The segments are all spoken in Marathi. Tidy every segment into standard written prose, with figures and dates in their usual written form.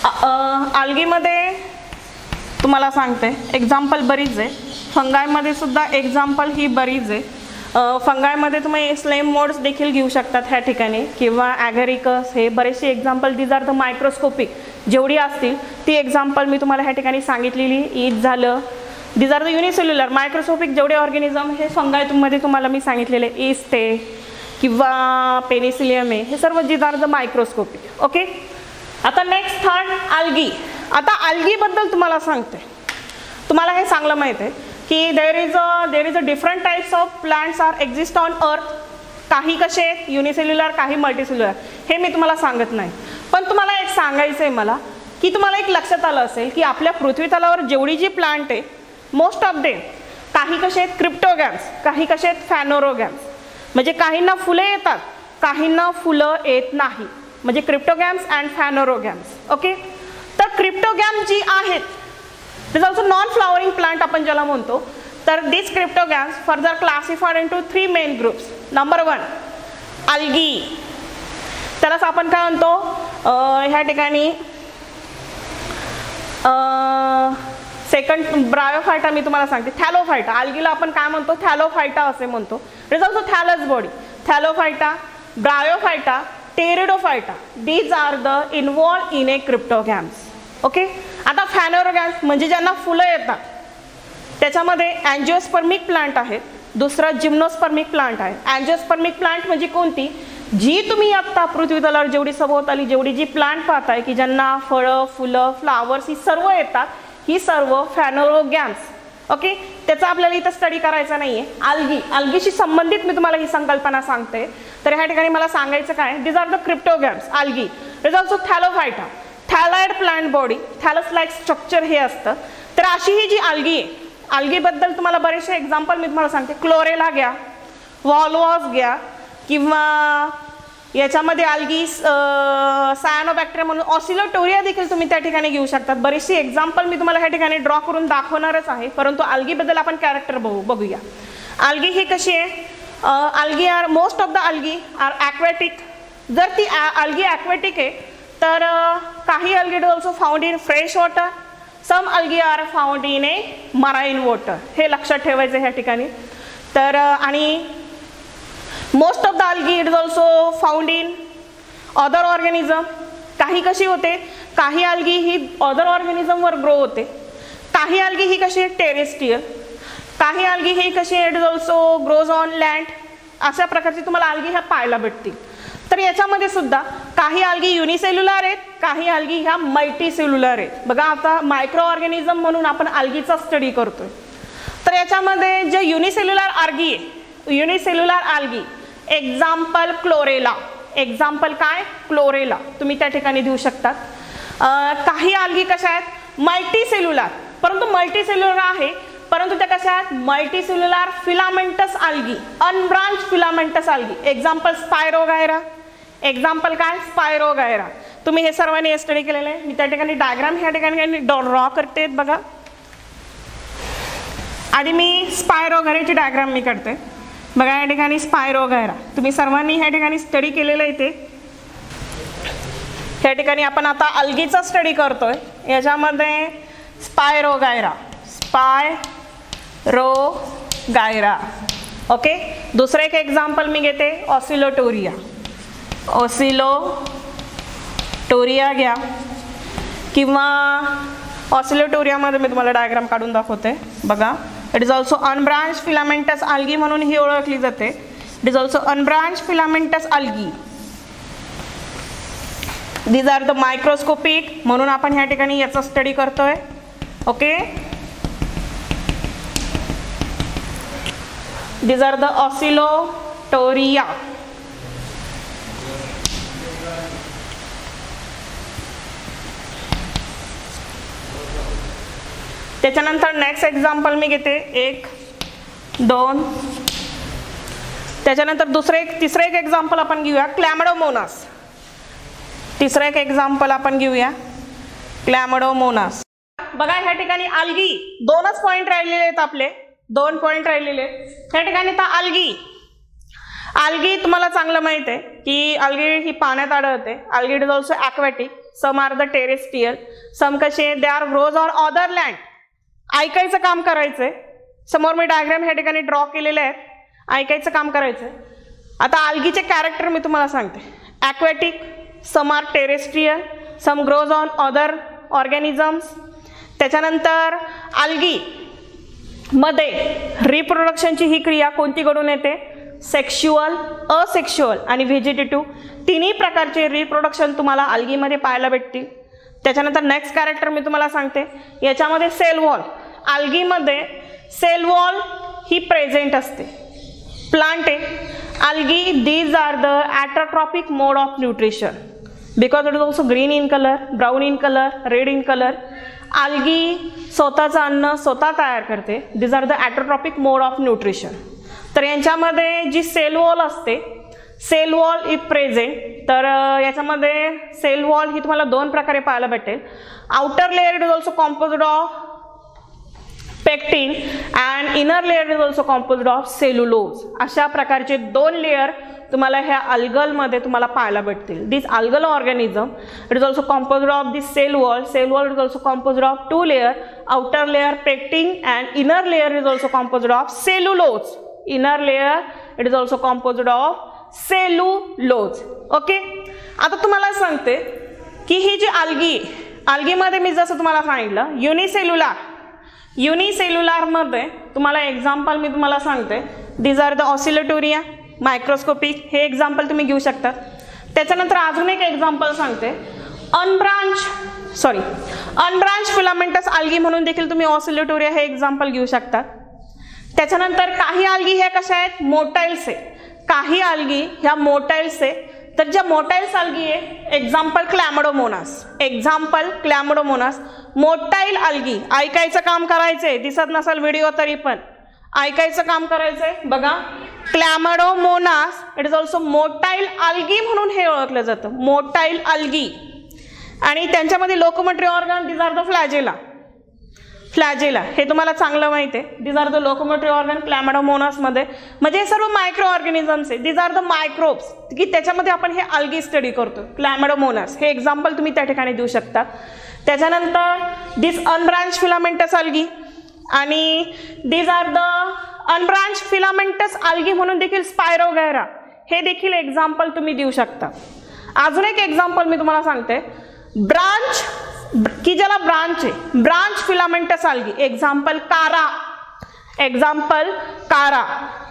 आल्गीमध्ये तुम्हाला सांगते एक्झाम्पल बरीच आहे, फंगायमध्ये सुद्धा एक्झाम्पल ही बरीच आहे. फंगायमध्ये तुम्ही स्लेम मोड्स देखील घेऊ शकतात ह्या ठिकाणी, किंवा ॲगॅरिकस, हे बरेचसे example. These are the microscopic जेवढी असतील ती एक्झाम्पल मी तुम्हाला ह्या ठिकाणी सांगितलेली. ईद झालं. These are the unicellular microscopic जेवढे ऑर्गॅनिझम हे फंगायमध्ये तुम्हाला मी सांगितलेले. ईस्ट आहे किंवा पेनिसिलियम आहे, हे सर्व these are the microscopic. Okay. आता नेक्स्ट थर्ड आल्गी. आता आल्गीबद्दल तुम्हाला सांगते. तुम्हाला हे चांगलं माहीत आहे की there is a different types of plants are exist on earth. काही कसे आहेत युनिसेल्युलर, काही मल्टीसेल्युलर, हे मी तुम्हाला सांगत नाही. पण तुम्हाला एक सांगायचं आहे मला की तुम्हाला एक लक्षात आलं असेल की आपल्या पृथ्वी तलावर जेवढी जी प्लांट आहे मोस्ट ऑफ देम, काही कसे आहेत क्रिप्टोगॅम्स, काही कसे आहेत फॅनोरोगॅम्स. म्हणजे काहींना फुले येतात, काहींना फुलं येत नाही, म्हणजे क्रिप्टोगॅम्स अँड फॅनोरोगॅम्स. ओके. तर क्रिप्टोगॅम जी आहेत this also non flowering plant आपण ज्याला म्हणतो. तर this cryptogams further classified into 3 main groups. Number 1 algae, त्यालाच आपण काय म्हणतो ह्या ठिकाणी सेकंड ब्रायोफायटा. मी तुम्हाला सांगते थॅलोफायटा. आल्गीला आपण काय म्हणतो थॅलोफायटा असे म्हणतो. It is also thallus body. Thallophyta, bryophyta, pteridophyta, these are the involve in a cryptogams. Okay. आता फॅनोरोगॅम्स म्हणजे ज्यांना फुलं येतात, त्याच्यामध्ये अँजिओस्पर्मिक प्लांट आहेत, दुसरा जिम्नोस्पर्मिक प्लांट आहे. अँजिओस्पर्मिक प्लांट म्हणजे कोणती, जी तुम्ही आत्ता पृथ्वी तलावर जेवढी सभोवताली जेवढी जी प्लांट पाहताय की ज्यांना फळं, फुलं, फ्लावर्स ही सर्व येतात, ही सर्व फॅनोरोगॅम्स. ओके. त्याचा आपल्याला इथं स्टडी करायचा नाहीये. आल्गीशी संबंधित मी तुम्हाला ही संकल्पना सांगते. तर ह्या ठिकाणी मला सांगायचं काय, these are the cryptogams. Algae is also thallophyta, thalloid plant body, thallus like structure हे असतं. तर अशी ही जी आल्गी आहे, आल्गीबद्दल तुम्हाला बरेचसे एक्झाम्पल मी तुम्हाला सांगते. क्लोरेला घ्या, वॉलवॉस घ्या, किंवा याच्यामध्ये आल्गी सायनोबॅक्टेरिया म्हणून ऑसिलोटोरिया देखील तुम्ही त्या ठिकाणी घेऊ शकतात. बरीचशी एक्झाम्पल मी तुम्हाला ह्या ठिकाणी ड्रॉ करून दाखवणारच आहे, परंतु आल्गीबद्दल आपण कॅरेक्टर बघूया. आल्गी ही कशी आहे, algae are most of the algae are aquatic. जर ती आल्गी ॲक्वॅटिक आहे तर काही algae it also found in fresh water, some algae are found in a marine water. हे लक्षात ठेवायचं ह्या ठिकाणी. तर आणि most of the algae it is also found in other organism. काही कशी होते, काही आल्गी ही अदर ऑर्गॅनिझमवर ग्रो होते, काही आल्गी ही कशी आहे टेरेस्ट्रियल, काही आल्गी ही कशी आहे it is also grows on land. अशा प्रकारची तुम्हाला आल्गी ह्या पाहायला भेटतील. तर याच्यामध्ये सुद्धा काही आल्गी युनिसेल्युलर आहेत, काही आल्गी ह्या मल्टीसेल्युलर आहेत. बघा आता मायक्रो ऑर्गॅनिझम म्हणून आपण आल्गीचा स्टडी करतोय. तर याच्यामध्ये जे युनिसेल्युलर आल्गी आहे, unicellular algae example chlorella. Example काय क्लोरेला तुम्ही त्या ठिकाणी देऊ शकतात. काही आल्गी कशा आहेत मल्टीसेल्युलर, परंतु मल्टीसेल्युलर आहे परंतु त्या कशा आहेत multicellular filamentous algae, unbranch filamentous algae. Example spirogyra. Example काय स्पायरोगायरा. तुम्ही हे सर्वांनी स्टडी केलेलं आहे. मी त्या ठिकाणी डायग्राम ह्या ठिकाणी ड्रॉ करते. बघा आधी मी स्पायरोगायराची डायग्राम मी करते. बघा या ठिकाणी स्पायरोगायरा तुम्ही सर्वांनी ह्या ठिकाणी स्टडी केलेलं आहे. ते ह्या ठिकाणी आपण आता आल्गीचा स्टडी करतोय. याच्यामध्ये स्पायरोगायरा, स्पायरोगायरा. ओके. दुसरं एक एक्झाम्पल मी घेते ऑसिलोटोरिया. ऑसिलोटोरिया घ्या, किंवा ऑसिलोटोरियामध्ये मी तुम्हाला डायग्राम काढून दाखवते. बघा it is also unbranch filamentous algae म्हणून ही ओळखली जाते. It is also unbranch filamentous algae. These are the microscopic म्हणून आपण ह्या ठिकाणी याचा स्टडी करतोय. Okay. These are the oscillatoria. त्याच्यानंतर नेक्स्ट एक्झाम्पल मी घेते 1, 2. त्याच्यानंतर तिसरं एक एक्झाम्पल आपण घेऊया क्लॅमडोमोनास. तिसरं एक एक्झाम्पल आपण घेऊया क्लॅमडोमोनास. बघा ह्या ठिकाणी आल्गी 2च पॉइंट राहिलेले आहेत आपले, 2 पॉइंट राहिलेले आहेत ह्या ठिकाणी. तर आल्गी तुम्हाला चांगलं माहित आहे की आल्गी ही पाण्यात आढळते. Algae is also aquatic. Some are the terrestrial. Some कसे they are grows on other land. ऐकायचं काम करायचंय. समोर मी डायग्राम ह्या ठिकाणी ड्रॉ केलेले आहेत. ऐकायचं काम करायचंय. आता आल्गीचे कॅरेक्टर मी तुम्हाला सांगते. Aquatic, some are terrestrial, some grows on other organisms. त्याच्यानंतर आल्गी मध्ये रिप्रोडक्शनची ही क्रिया कोणती घडून येते? सेक्शुअल, असेक्शुअल आणि व्हेजिटेटिव्ह तिन्ही प्रकारचे रिप्रोडक्शन तुम्हाला आल्गीमध्ये पाहायला भेटतील. त्याच्यानंतर नेक्स्ट कॅरेक्टर मी तुम्हाला सांगते. याच्यामध्ये सेल वॉल. आल्गीमध्ये सेल वॉल ही प्रेझेंट असते. प्लांट आहे algae, these are the autotrophic mode of nutrition because it is also green in colour, brown in colour, red in colour. Algae स्वतःचं अन्न स्वतः तयार करते. These are the autotrophic mode of nutrition. तर यांच्यामध्ये जी सेल वॉल असते, सेल वॉल इज प्रेझेंट. तर याच्यामध्ये सेल वॉल ही तुम्हाला दोन प्रकारे पाहायला भेटेल. Outer layer it is also composed of pectin and inner layer is also composed of cellulose. अशा प्रकारचे दोन लेअर तुम्हाला ह्या अल्गलमध्ये तुम्हाला पाहायला भेटतील. This algal organism it is also composed of this cell wall. Cell wall is also composed of two layer. Outer layer pectin and inner layer is also composed of cellulose. Inner layer it is also composed of cellulose. Okay. आता तुम्हाला सांगते की ही जी आल्गीमध्ये मी जसं तुम्हाला सांगितलं युनिसेल्युलारमध्ये तुम्हाला एक्झाम्पल मी तुम्हाला सांगते. These are the oscillatoria microscopic. हे एक्झाम्पल तुम्ही घेऊ शकता. त्याच्यानंतर अजून एक एक्झाम्पल सांगते. अनब्रांच फिलामेंटस आल्गी म्हणून देखील तुम्ही ऑसिलेटोरिया हे एक्झाम्पल घेऊ शकता. त्याच्यानंतर काही आल्गी ह्या कशा आहेत? मोटाइल्स आहे. काही आल्गी ह्या मोटाइल्स आहे. तर ज्या मोटाइल्स आल्गी आहे एक्झाम्पल क्लॅमोडोमोनास. मोटाइल आल्गी ऐकायचं काम करायचंय. दिसत नसेल व्हिडिओ तरी पण ऐकायचं काम करायचंय. बघा Chlamydomonas it is also motile algae म्हणून हे ओळखलं जातं. Motile algae. आणि त्यांच्यामध्ये locomotory organ these are the flagella. हे तुम्हाला चांगलं माहिती आहे. These are the locomotory organ क्लॅमोडोमोनासमध्ये. म्हणजे हे सर्व मायक्रो ऑर्गॅनिझम्स आहे. दीज आर द मायक्रोब्स की त्याच्यामध्ये आपण हे आल्गी स्टडी करतो. क्लॅमोडोमोनास हे एक्झाम्पल तुम्ही त्या ठिकाणी देऊ शकता. त्याच्यानंतर दिस अनब्रांच फिलामेंटस आल्गी आणि these are the unbranch filamentous algae म्हणून देखील स्पायरोगैरा हे देखील एक्झाम्पल तुम्ही देऊ शकता. अजून एक एक्झाम्पल मी तुम्हाला सांगते. ब्रांच की ज्याला ब्रांच आहे ब्रांच फिलामेंटस आल्गी. एक्झाम्पल कारा.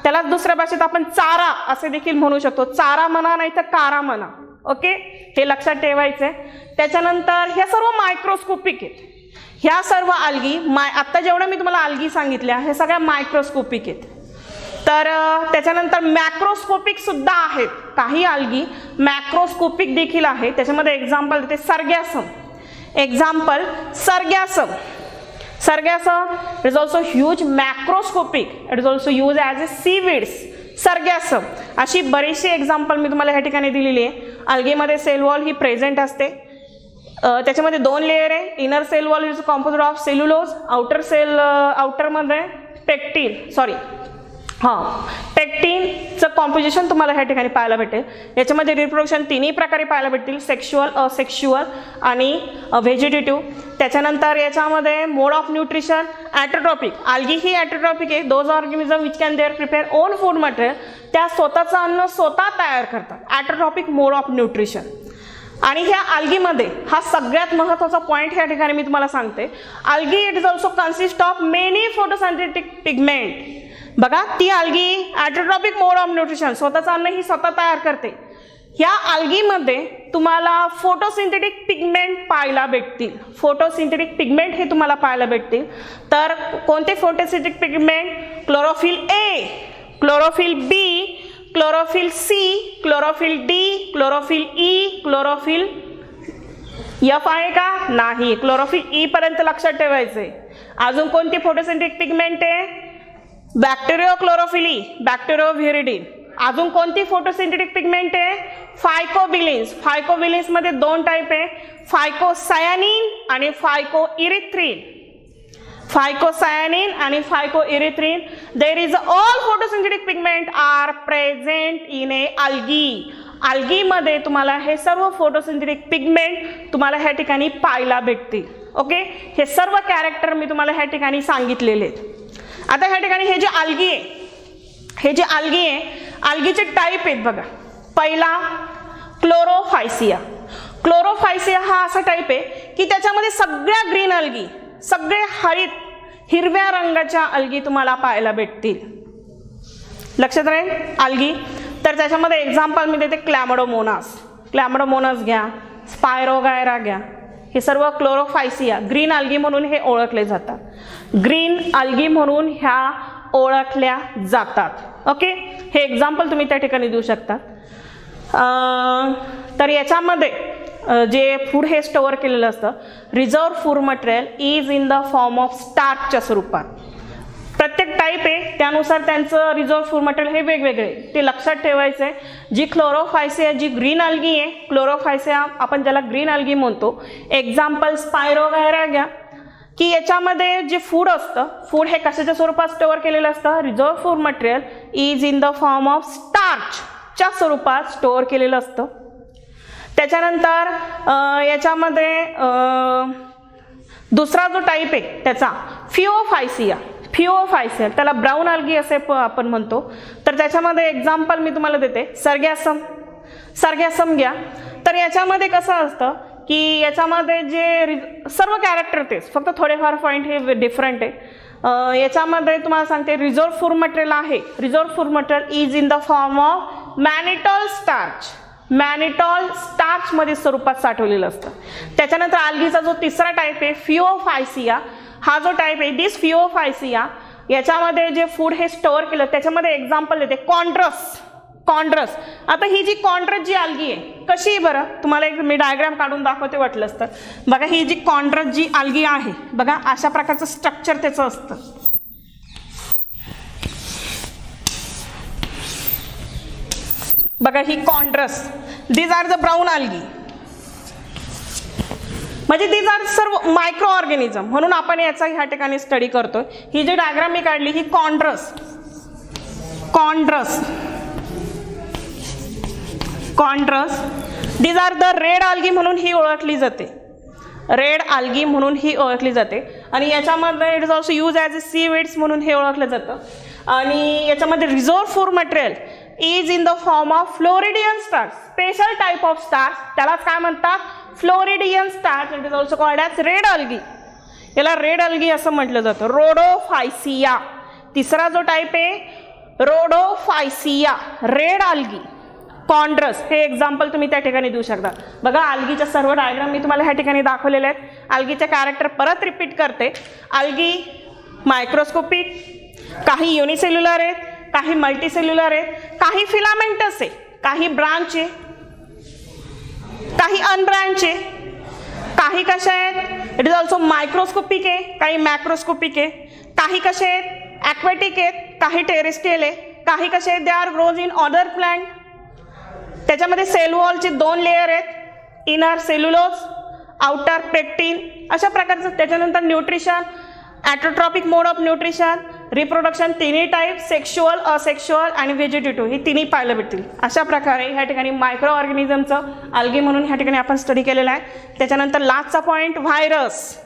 त्याला दुसऱ्या भाषेत आपण चारा असे देखील म्हणू शकतो. चारा म्हणा नाही तर कारा म्हणा. ओके. हे लक्षात ठेवायचंय. त्याच्यानंतर ह्या सर्व मायक्रोस्कोपिक आहेत. ह्या सर्व आल्गी आता जेवढ्या मी तुम्हाला आल्गी सांगितल्या हे सगळ्या मायक्रोस्कोपिक आहेत. तर त्याच्यानंतर मॅक्रोस्कोपिक सुद्धा आहेत. काही आल्गी मॅक्रोस्कोपिक देखील आहे. त्याच्यामध्ये एक्झाम्पल देते सर्गॅसम. Sargassum is also huge macroscopic. It is also used as a seaweeds. Sargassum अशी बरीचशी एक्झाम्पल मी तुम्हाला ह्या ठिकाणी दिलेली आहे. अल्गेमध्ये सेल वॉल ही प्रेझेंट असते. त्याच्यामध्ये दोन लेअर आहे. Inner cell wall is composed of cellulose. आउटरमध्ये पेक्टिनचं कॉम्पोजिशन तुम्हाला ह्या ठिकाणी पाहायला भेटेल. याच्यामध्ये रिप्रोडक्शन तिन्ही प्रकारे पाहायला भेटतील. सेक्शुअल, असेक्शुअल आणि व्हेजिटेटिव्ह. त्याच्यानंतर याच्यामध्ये mode of nutrition autotrophic. Algae ही ॲटोट्रॉपिक आहे. Those organism which can their prepare own food material. त्या स्वतःचं अन्न स्वतः तयार करतात. Autotrophic mode of nutrition. आणि ह्या आल्गीमध्ये हा सगळ्यात महत्त्वाचा पॉईंट ह्या ठिकाणी मी तुम्हाला सांगते. Algae it is also consist of many photosynthetic pigment. बघा ती algae autotrophic mode of nutrition स्वतःचं अन्न ही स्वतः तयार करते. ह्या आल्गीमध्ये तुम्हाला फोटोसिंथेटिक पिगमेंट पाहायला भेटतील. फोटोसिंथेटिक पिगमेंट हे तुम्हाला पाहायला भेटतील. तर कोणते photosynthetic pigment? Chlorophyll A, chlorophyll B, chlorophyll C, chlorophyll D, chlorophyll E, chlorophyll F आहे का? नाही. क्लोरोफिल ई पर्यंत लक्षात ठेवायचंय. अजून कोणती फोटोसिंथेटिक पिगमेंट आहे? बॅक्टेरियोक्लोरोफिली, बॅक्टेरियोव्हिरिडिन. अजून कोणती फोटोसिंथेटिक पिगमेंट आहे? फायकोबिलिन्स. फायकोबिलिन्स मध्ये दोन टाइप आहे. फायकोसायानिन आणि फायकोइरिथ्रिन. फायकोसायानिन आणि phycoerythrin. There is all photosynthetic pigment are present in a algae. अल्गीमध्ये तुम्हाला हे सर्व फोटोसिंथेटिक पिगमेंट तुम्हाला ह्या ठिकाणी पाहायला भेटतील. ओके, हे सर्व कॅरेक्टर मी तुम्हाला ह्या ठिकाणी सांगितलेले आहेत. आता ह्या ठिकाणी हे जे अल्गी आहे, अल्गीचे टाईप आहेत बघा. पहिला क्लोरोफायसिया. क्लोरोफायसिया हा असा टाईप आहे की त्याच्यामध्ये सगळ्या ग्रीन अल्गी, सगळे हिरव्या रंगाच्या अल्गी तुम्हाला पाहायला भेटतील. लक्षात राहील अल्गी. तर त्याच्यामध्ये एक्झाम्पल मी देते क्लॅमोडोमोनास घ्या, स्पायरोगायरा घ्या. हे सर्व क्लोरोफायसिया ग्रीन अल्गी म्हणून हे ओळखले जातात. ग्रीन अल्गी म्हणून ह्या ओळखल्या जातात. ओके, हे एक्झाम्पल तुम्ही त्या ठिकाणी देऊ शकता. तर याच्यामध्ये जे फूड हे स्टोअर केलेलं असतं, reserve food material is in the form of स्टार्चच्या स्वरूपात. प्रत्येक टाईप आहे त्यानुसार त्यांचं रिझर्व फूड मटेरियल हे वेगवेगळे, ते लक्षात ठेवायचं आहे. जी क्लोरोफायसिया, जी ग्रीन अल्गी आहे, क्लोरोफायसिया आपण ज्याला ग्रीन अल्गी म्हणतो. एक्झाम्पल स्पायरोगायरा घ्या, की याच्यामध्ये जे फूड असतं, फूड हे कशाच्या स्वरूपात स्टोअर केलेलं असतं, reserve food material is in the form of स्टार्चच्या स्वरूपात स्टोअर केलेलं असतं. त्याच्यानंतर याच्यामध्ये दुसरा जो टाईप आहे त्याचा फिओफायसिया, त्याला ब्राऊन अल्गी असे आपण म्हणतो. तर त्याच्यामध्ये एक्झाम्पल मी तुम्हाला देते, सर्गॅसम घ्या. तर याच्यामध्ये कसं असतं की याच्यामध्ये जे सर्व कॅरेक्टर तेच, फक्त थोडेफार पॉईंट हे डिफरंट आहे. याच्यामध्ये तुम्हाला सांगते रिझर्व फूड मटेरियल आहे, reserve food material is in the form of mannitol starch मध्ये स्वरूपात साठवलेलं असतं. त्याच्यानंतर अल्गीचा जो तिसरा टाईप आहे फिओफायसिया, हा जो टाईप आहे दिस फिओफायसिया, याच्यामध्ये जे फूड हे स्टोअर केलं त्याच्यामध्ये एक्झाम्पल देते कॉन्ड्रस. आता ही जी कॉन्ड्रस जी अल्गी आहे कशी आहे बरं, तुम्हाला एक मी डायग्राम काढून दाखवते वाटलंच तर. बघा ही जी कॉन्ड्रस जी अल्गी आहे बघा, अशा प्रकारचं स्ट्रक्चर त्याचं असतं. बघा ही Chondrus, these are the brown algae, म्हणजे दीज आर सर्व मायक्रो ऑर्गॅनिझम, म्हणून आपण याचा ह्या ठिकाणी स्टडी करतोय. ही जी डायग्राम मी काढली ही Chondrus, these are the red algae म्हणून ही ओळखली जाते. आणि याच्यामध्ये it is also use as a seaweeds म्हणून हे ओळखलं जातं. आणि याच्यामध्ये reserve food material is in the form of floridean starch, special type of starch, त्यालाच काय म्हणतात floridean starch. It is also called as red algae, याला रेड अल्गी असं म्हटलं जातं. रोडोफायसिया तिसरा जो टाईप आहे, रोडोफायसिया रेड अल्गी. कॉन्ड्रस हे एक्झाम्पल तुम्ही त्या ठिकाणी देऊ शकता. बघा अल्गीच्या सर्व डायग्राम मी तुम्हाला ह्या ठिकाणी दाखवलेले आहेत. अल्गीचे कॅरेक्टर परत रिपीट करते. अल्गी मायक्रोस्कोपिक, काही युनिसेल्युलर आहेत, काही मल्टीसेल्युलर आहेत, काही फिलामेंटस आहे, काही ब्रांच आहे, काही अनब्रांच आहे, काही कशा आहेत इट इज ऑल्सो मायक्रोस्कोपिक आहे, काही मॅक्रोस्कोपिक आहे, काही कसे आहेत ॲक्वेटिक आहेत, काही टेरेस्ट्रियल आहे, काही कसे आहेत they are grows in other plant. त्याच्यामध्ये सेल वॉलचे 2 लेअर आहेत, इनर सेल्युलोज, आउटर पेक्टिन, अशा प्रकारचं. त्याच्यानंतर nutrition, autotrophic mode of nutrition, reproduction, तिन्ही टाईप, सेक्शुअल, असेक्शुअल आणि व्हेजिटेटिव्ह, हे तिन्ही पाहायला भेटतील. अशा प्रकारे ह्या ठिकाणी मायक्रो ऑर्गॅनिझमचं अल्गी म्हणून ह्या ठिकाणी आपण स्टडी केलेलं आहे. त्याच्यानंतर लास्टचा पॉईंट व्हायरस.